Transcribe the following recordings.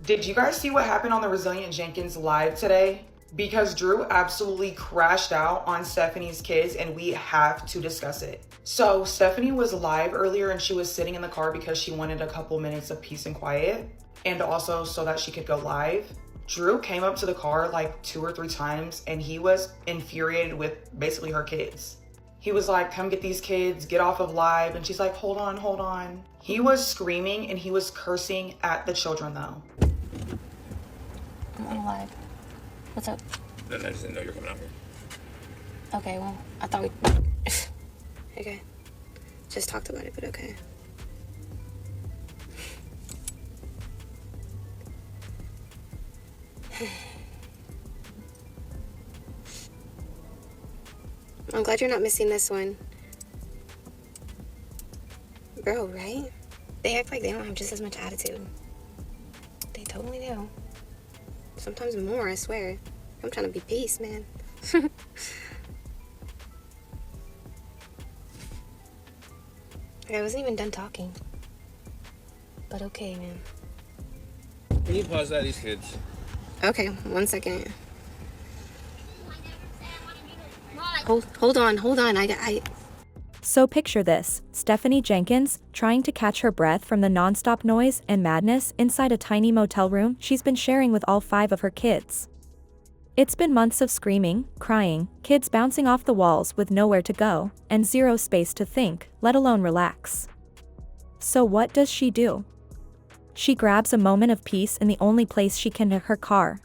Did you guys see what happened on the Resilient Jenkins live today? Because Drew absolutely crashed out on Stephanie's kids and we have to discuss it. So Stephanie was live earlier and she was sitting in the car because she wanted a couple minutes of peace and quiet, and also so that she could go live. Drew came up to the car like 2 or 3 times and he was infuriated with basically her kids. He was like, come get these kids, get off of live. And she's like, hold on, hold on. He was screaming and he was cursing at the children though. I'm on live. What's up? I just didn't know you were coming out here. Okay, well, I thought we... Okay. Just talked about it, but okay. I'm glad you're not missing this one. Bro, right? They act like they don't have just as much attitude. They totally do. Sometimes more, I swear. I'm trying to be peace, man. I wasn't even done talking. But okay, man. Can you pause that, these kids? Okay, 1 second. Hold on. So picture this, Stephanie Jenkins, trying to catch her breath from the nonstop noise and madness inside a tiny motel room she's been sharing with all 5 of her kids. It's been months of screaming, crying, kids bouncing off the walls with nowhere to go, and zero space to think, let alone relax. So what does she do? She grabs a moment of peace in the only place she can, her car.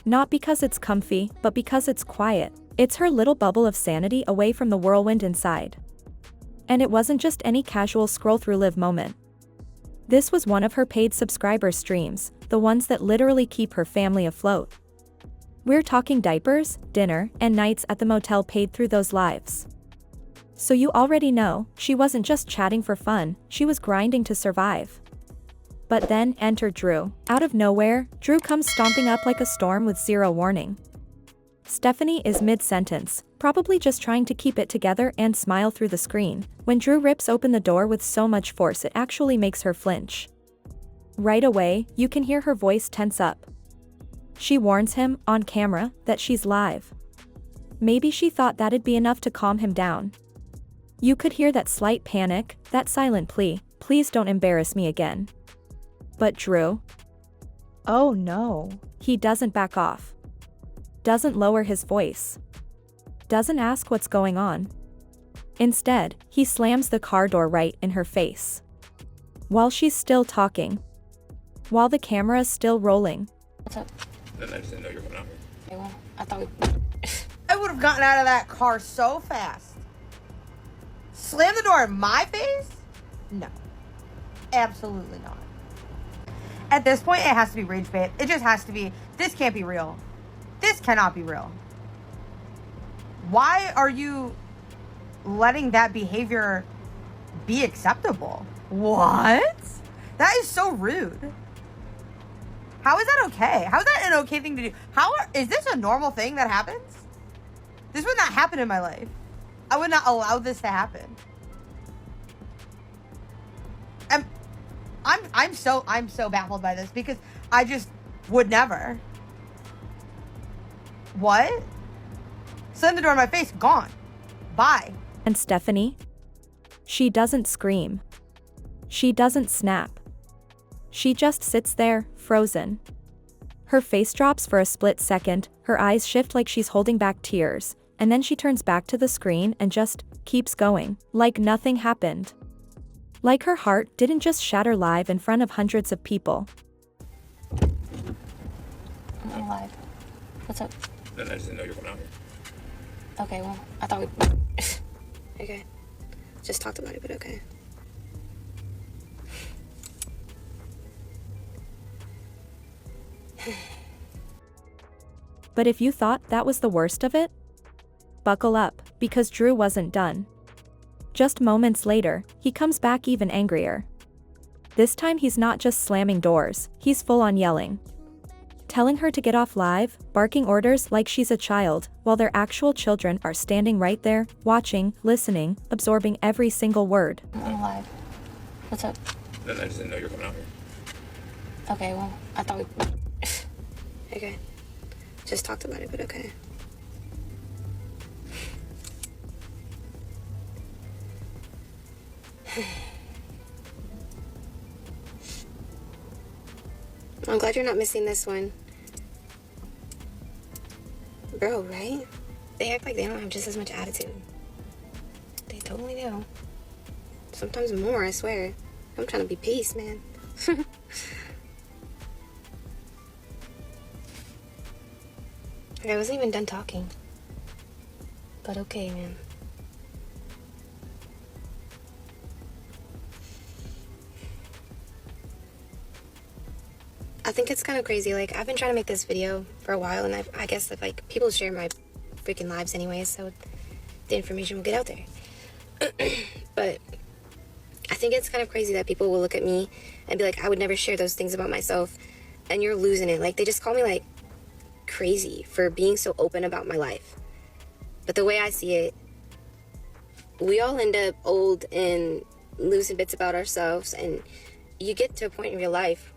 Not because it's comfy, but because it's quiet. It's her little bubble of sanity away from the whirlwind inside. And it wasn't just any casual scroll-through live moment. This was one of her paid subscriber streams, the ones that literally keep her family afloat. We're talking diapers, dinner, and nights at the motel paid through those lives. So you already know, she wasn't just chatting for fun, she was grinding to survive. But then enter Drew. Out of nowhere, Drew comes stomping up like a storm with zero warning. Stephanie is mid-sentence, probably just trying to keep it together and smile through the screen, when Drew rips open the door with so much force it actually makes her flinch. Right away, you can hear her voice tense up. She warns him, on camera, that she's live. Maybe she thought that'd be enough to calm him down. You could hear that slight panic, that silent plea, please don't embarrass me again. But Drew? Oh no. He doesn't back off. Doesn't lower his voice. Doesn't ask what's going on. Instead, he slams the car door right in her face. While she's still talking. While the camera's still rolling. What's up? I just didn't know you were coming out here. Okay, well, I thought we... I would have gotten out of that car so fast. Slam the door in my face? No. Absolutely not. At this point, it has to be rage bait. It just has to be. This can't be real. This cannot be real. Why are you letting that behavior be acceptable? What? That is so rude. How is that okay? How is that an okay thing to do? Is this a normal thing that happens? This would not happen in my life. I would not allow this to happen. I'm so baffled by this because I just would never. What? Slam the door in my face, gone. Bye. And Stephanie? She doesn't scream. She doesn't snap. She just sits there, frozen. Her face drops for a split second, her eyes shift like she's holding back tears, and then she turns back to the screen and just keeps going, like nothing happened. Like her heart didn't just shatter live in front of hundreds of people. I'm live. What's up? I just didn't know you were coming out here. Okay, well, I thought we... Okay. Just talked about it, but okay. But if you thought that was the worst of it, buckle up, because Drew wasn't done. Just moments later, he comes back even angrier. This time he's not just slamming doors, he's full on yelling. Telling her to get off live, barking orders like she's a child, while their actual children are standing right there, watching, listening, absorbing every single word. I'm live. What's up? I just didn't know you were coming out here. Okay, well, I thought we... Okay. Just talked about it, but okay. I'm glad you're not missing this one. Bro, right? They act like they don't have just as much attitude. They totally do. Sometimes more, I swear. I'm trying to be peace, man. I wasn't even done talking. But okay, man. I think it's kind of crazy. Like, I've been trying to make this video for a while, and I guess that, like, people share my freaking lives anyways, so the information will get out there. But I think it's kind of crazy that people will look at me and be like, I would never share those things about myself, and you're losing it. Like, they just call me, like, crazy for being so open about my life. But the way I see it, we all end up old and losing bits about ourselves, and you get to a point in your life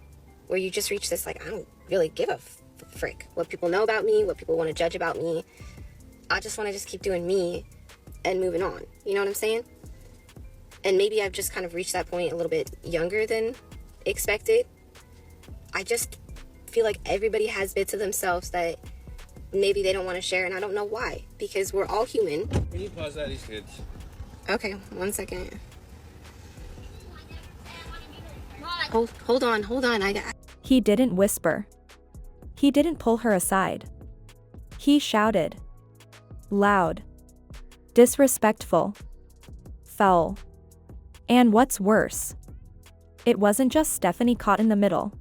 where you just reach this, like, I don't really give a frick what people know about me, what people want to judge about me. I just want to just keep doing me and moving on. You know what I'm saying? And maybe I've just kind of reached that point a little bit younger than expected. I just feel like everybody has bits of themselves that maybe they don't want to share, and I don't know why, because we're all human. Can you pause that, these kids? Okay, 1 second. Hold on. He didn't whisper. He didn't pull her aside. He shouted. Loud. Disrespectful. Foul. And what's worse? It wasn't just Stephanie caught in the middle.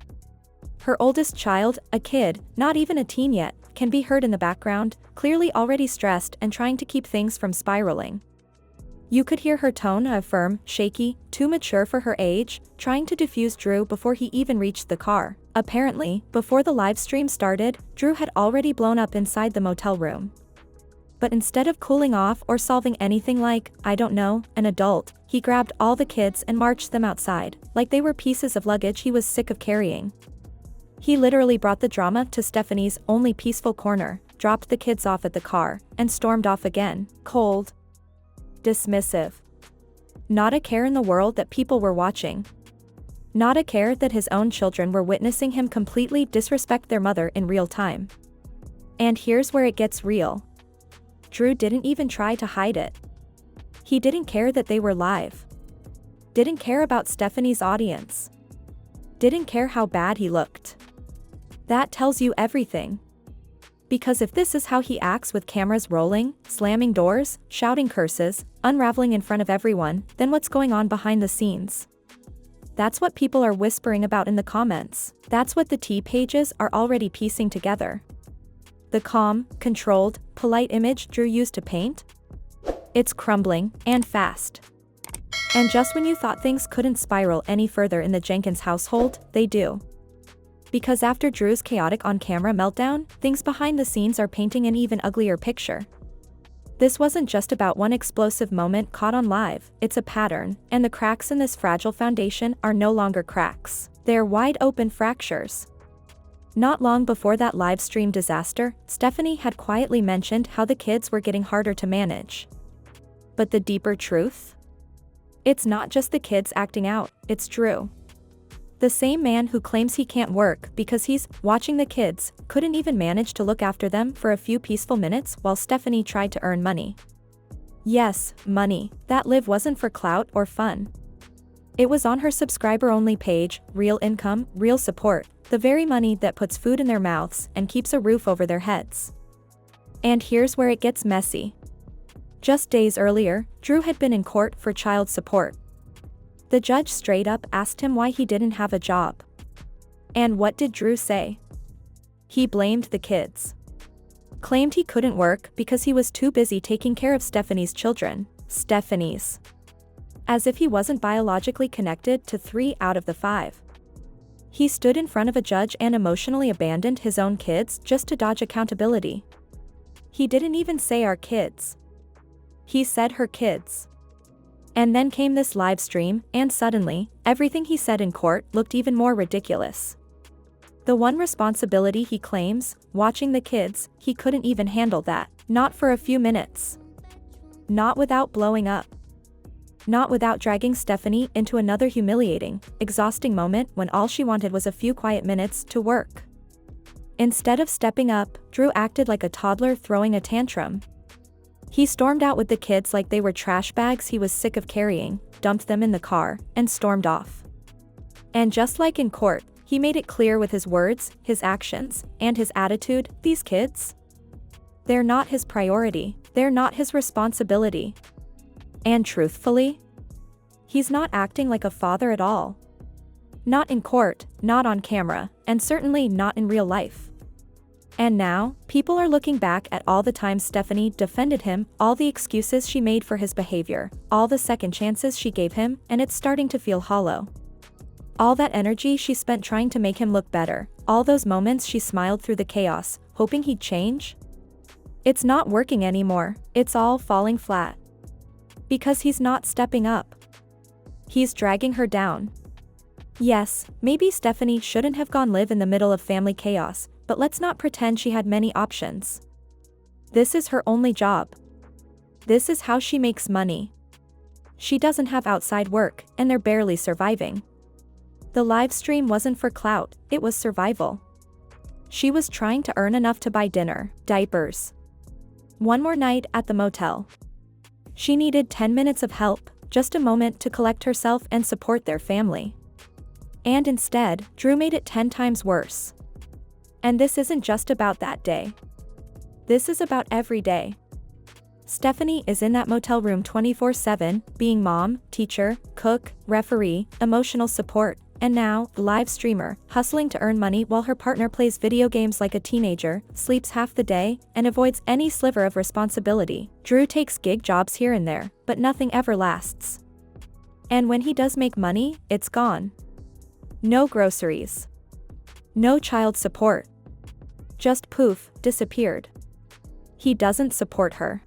Her oldest child, a kid, not even a teen yet, can be heard in the background, clearly already stressed and trying to keep things from spiraling. You could hear her tone, a firm, shaky, too mature for her age, trying to defuse Drew before he even reached the car. Apparently, before the live stream started, Drew had already blown up inside the motel room. But instead of cooling off or solving anything like, I don't know, an adult, he grabbed all the kids and marched them outside, like they were pieces of luggage he was sick of carrying. He literally brought the drama to Stephanie's only peaceful corner, dropped the kids off at the car, and stormed off again, cold. Dismissive. Not a care in the world that people were watching. Not a care that his own children were witnessing him completely disrespect their mother in real time. And here's where it gets real. Drew didn't even try to hide it. He didn't care that they were live. Didn't care about Stephanie's audience. Didn't care how bad he looked. That tells you everything. Because if this is how he acts with cameras rolling, slamming doors, shouting curses, unraveling in front of everyone, then what's going on behind the scenes? That's what people are whispering about in the comments. That's what the T pages are already piecing together. The calm, controlled, polite image Drew used to paint? It's crumbling, and fast. And just when you thought things couldn't spiral any further in the Jenkins household, they do. Because after Drew's chaotic on-camera meltdown, things behind the scenes are painting an even uglier picture. This wasn't just about one explosive moment caught on live, it's a pattern, and the cracks in this fragile foundation are no longer cracks. They're wide-open fractures. Not long before that live stream disaster, Stephanie had quietly mentioned how the kids were getting harder to manage. But the deeper truth? It's not just the kids acting out, it's Drew. The same man who claims he can't work because he's watching the kids, couldn't even manage to look after them for a few peaceful minutes while Stephanie tried to earn money. Yes, money. That live wasn't for clout or fun. It was on her subscriber-only page, real income, real support, the very money that puts food in their mouths and keeps a roof over their heads. And here's where it gets messy. Just days earlier, Drew had been in court for child support. The judge straight up asked him why he didn't have a job. And what did Drew say? He blamed the kids. Claimed he couldn't work because he was too busy taking care of Stephanie's children. Stephanie's. As if he wasn't biologically connected to 3 out of the 5. He stood in front of a judge and emotionally abandoned his own kids just to dodge accountability. He didn't even say our kids. He said her kids. And then came this live stream, and suddenly, everything he said in court looked even more ridiculous. The one responsibility he claims, watching the kids, he couldn't even handle that. Not for a few minutes. Not without blowing up. Not without dragging Stephanie into another humiliating, exhausting moment when all she wanted was a few quiet minutes to work. Instead of stepping up, Drew acted like a toddler throwing a tantrum. He stormed out with the kids like they were trash bags he was sick of carrying, dumped them in the car, and stormed off. And just like in court, he made it clear with his words, his actions, and his attitude, these kids? They're not his priority, they're not his responsibility. And truthfully, he's not acting like a father at all. Not in court, not on camera, and certainly not in real life. And now, people are looking back at all the times Stephanie defended him, all the excuses she made for his behavior, all the second chances she gave him, and it's starting to feel hollow. All that energy she spent trying to make him look better, all those moments she smiled through the chaos, hoping he'd change? It's not working anymore, it's all falling flat. Because he's not stepping up. He's dragging her down. Yes, maybe Stephanie shouldn't have gone live in the middle of family chaos, but let's not pretend she had many options. This is her only job. This is how she makes money. She doesn't have outside work, and they're barely surviving. The live stream wasn't for clout, it was survival. She was trying to earn enough to buy dinner, diapers. One more night at the motel. She needed 10 minutes of help, just a moment to collect herself and support their family. And instead, Drew made it 10 times worse. And this isn't just about that day. This is about every day. Stephanie is in that motel room 24/7, being mom, teacher, cook, referee, emotional support, and now, live streamer, hustling to earn money while her partner plays video games like a teenager, sleeps half the day, and avoids any sliver of responsibility. Drew takes gig jobs here and there, but nothing ever lasts. And when he does make money, it's gone. No groceries. No child support. Just poof, disappeared. He doesn't support her.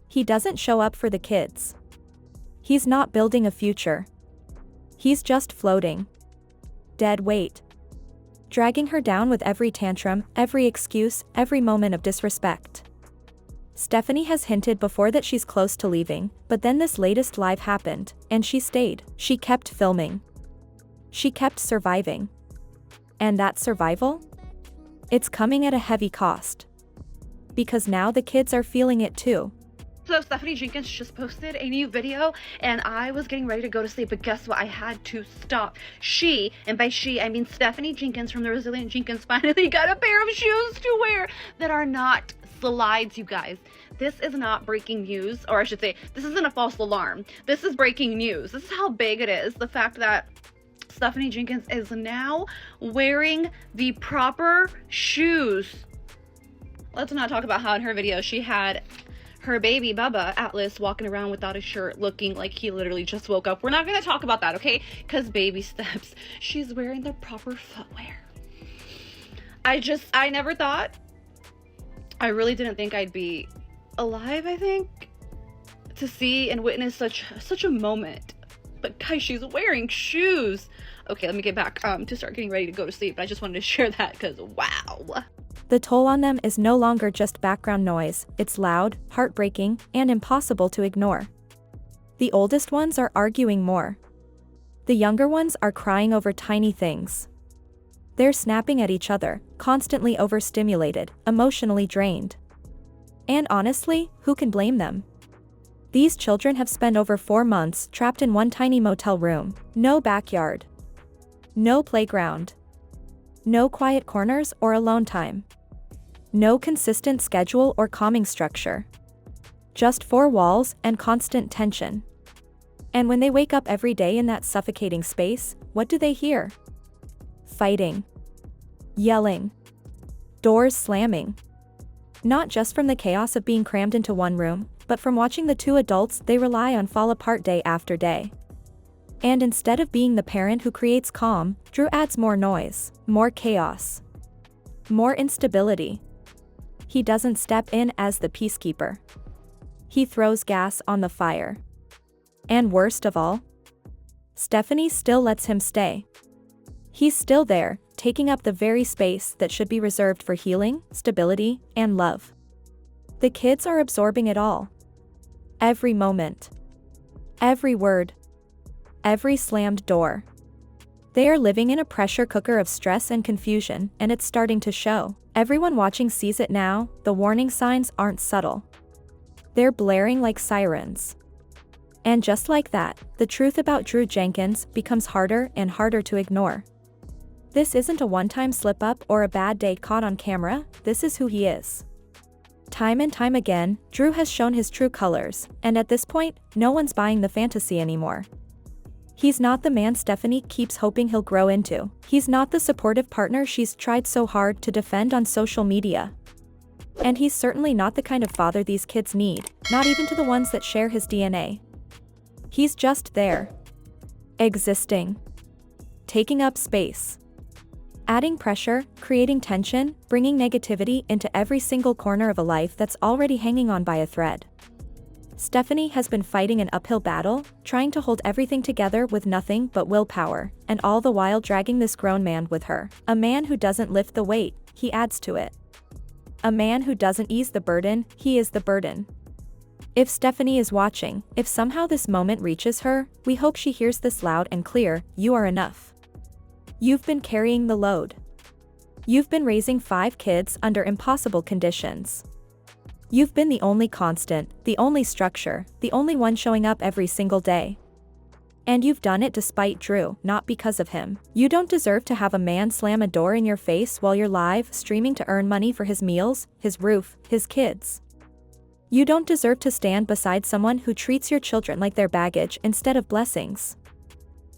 He doesn't show up for the kids. He's not building a future. He's just floating. Dead weight. Dragging her down with every tantrum, every excuse, every moment of disrespect. Stephanie has hinted before that she's close to leaving, but then this latest live happened, and she stayed. She kept filming. She kept surviving. And that survival? It's coming at a heavy cost. Because now the kids are feeling it too. So Stephanie Jenkins just posted a new video and I was getting ready to go to sleep, but guess what? I had to stop. She, and by she, I mean Stephanie Jenkins from the Resilient Jenkins, finally got a pair of shoes to wear that are not slides, you guys. This is not breaking news, or I should say, this isn't a false alarm. This is breaking news. This is how big it is. The fact that Stephanie Jenkins is now wearing the proper shoes. Let's not talk about how in her video she had her baby Bubba Atlas walking around without a shirt, looking like he literally just woke up. We're not going to talk about that, okay? Because baby steps. She's wearing the proper footwear. I never thought, I really didn't think I'd be alive, I think, to see and witness such a moment. But guys, she's wearing shoes. Okay, let me get back to start getting ready to go to sleep. But I just wanted to share that because wow. The toll on them is no longer just background noise, it's loud, heartbreaking, and impossible to ignore. The oldest ones are arguing more. The younger ones are crying over tiny things. They're snapping at each other, constantly overstimulated, emotionally drained. And honestly, who can blame them? These children have spent over 4 months trapped in one tiny motel room. No backyard. No playground. No quiet corners or alone time. No consistent schedule or calming structure. Just 4 walls and constant tension. And when they wake up every day in that suffocating space, what do they hear? Fighting. Yelling. Doors slamming. Not just from the chaos of being crammed into one room, but from watching the 2 adults they rely on fall apart day after day. And instead of being the parent who creates calm, Drew adds more noise, more chaos, more instability. He doesn't step in as the peacekeeper. He throws gas on the fire. And worst of all, Stephanie still lets him stay. He's still there, taking up the very space that should be reserved for healing, stability, and love. The kids are absorbing it all. Every moment. Every word. Every slammed door. They are living in a pressure cooker of stress and confusion, and it's starting to show. Everyone watching sees it now. The warning signs aren't subtle. They're blaring like sirens. And just like that, the truth about Drew Jenkins becomes harder and harder to ignore. This isn't a one-time slip-up or a bad day caught on camera, this is who he is. Time and time again, Drew has shown his true colors, and at this point, no one's buying the fantasy anymore. He's not the man Stephanie keeps hoping he'll grow into. He's not the supportive partner she's tried so hard to defend on social media. And he's certainly not the kind of father these kids need, not even to the ones that share his DNA. He's just there. Existing. Taking up space. Adding pressure, creating tension, bringing negativity into every single corner of a life that's already hanging on by a thread. Stephanie has been fighting an uphill battle, trying to hold everything together with nothing but willpower, and all the while dragging this grown man with her. A man who doesn't lift the weight, he adds to it. A man who doesn't ease the burden, he is the burden. If Stephanie is watching, if somehow this moment reaches her, we hope she hears this loud and clear: you are enough. You've been carrying the load. You've been raising 5 kids under impossible conditions. You've been the only constant, the only structure, the only one showing up every single day. And you've done it despite Drew, not because of him. You don't deserve to have a man slam a door in your face while you're live streaming to earn money for his meals, his roof, his kids. You don't deserve to stand beside someone who treats your children like their baggage instead of blessings.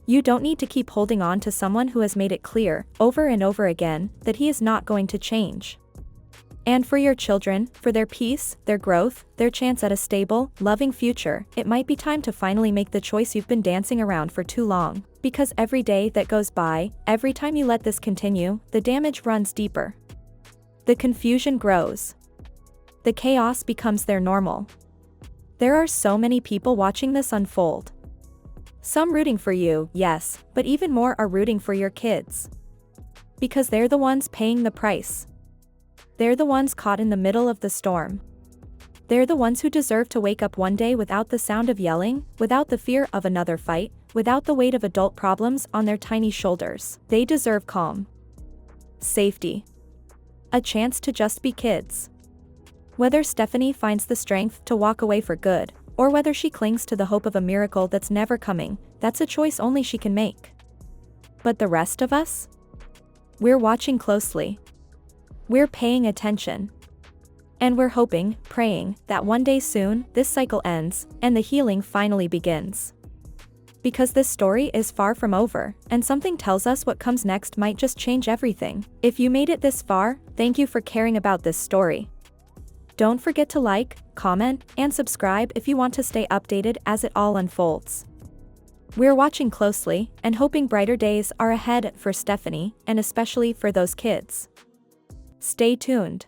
You don't need to keep holding on to someone who has made it clear, over and over again, that he is not going to change. And for your children, for their peace, their growth, their chance at a stable, loving future, it might be time to finally make the choice you've been dancing around for too long. Because every day that goes by, every time you let this continue, the damage runs deeper. The confusion grows. The chaos becomes their normal. There are so many people watching this unfold. Some rooting for you, yes, but even more are rooting for your kids. Because they're the ones paying the price. They're the ones caught in the middle of the storm. They're the ones who deserve to wake up one day without the sound of yelling, without the fear of another fight, without the weight of adult problems on their tiny shoulders. They deserve calm. Safety. A chance to just be kids. Whether Stephanie finds the strength to walk away for good, or whether she clings to the hope of a miracle that's never coming, that's a choice only she can make. But the rest of us? We're watching closely. We're paying attention. And we're hoping, praying, that one day soon, this cycle ends, and the healing finally begins. Because this story is far from over, and something tells us what comes next might just change everything. If you made it this far, thank you for caring about this story. Don't forget to like, comment, and subscribe if you want to stay updated as it all unfolds. We're watching closely, and hoping brighter days are ahead for Stephanie, and especially for those kids. Stay tuned.